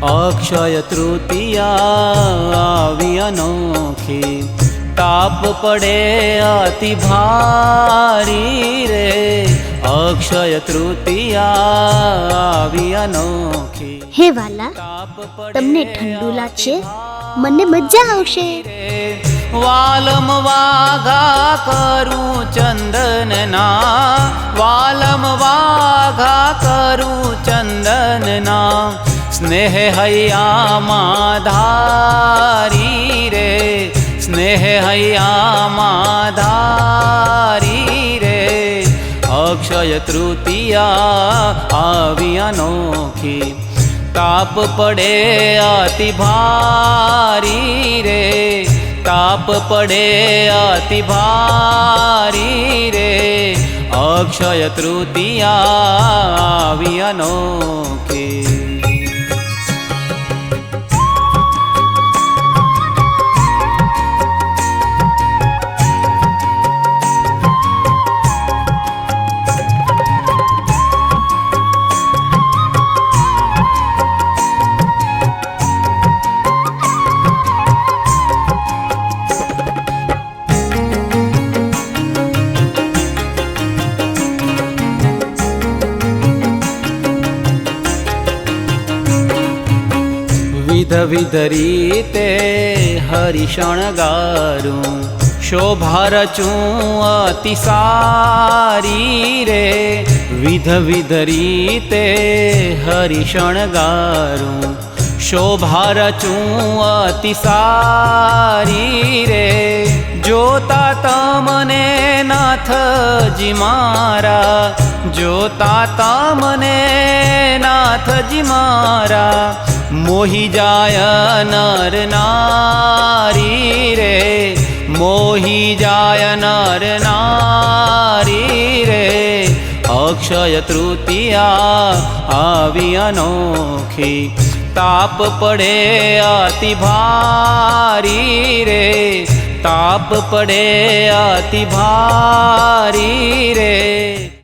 अक्षय तृतीया आवी अनोखी, ताप पड़े अति भारी रे। अक्षय तृतीया आवी अनोखी। हे वाला, तमने ठंडू लागशे, मने मजा आवशे। वालम वाघा करूं चंदनना, वालम वाघा करूं चंदनना। स्नेह हैया माधारी रे, स्नेह हैया माधारी रे। अक्षय तृतीया आवी अनोखी, ताप पड़े अति भारी रे। ताप पड़े अति भारी रे। अक्षय तृतीया आवी अनोखी। विध विध रीते हरि शणगारूं, शोभा रचूं अति सारी रे। विध विध रीते हरि शणगारूं, शोभा रचूं अति सारी रे। जोता तमने नाथजी मारा, जोता तमने नाथजी मारा। मोही जाय नर नारी रे, मोही जाय नर नारी रे। अक्षय तृतीया आवी अनोखी, ताप पड़े अति भारी रे। ताप पड़े अति भारी रे।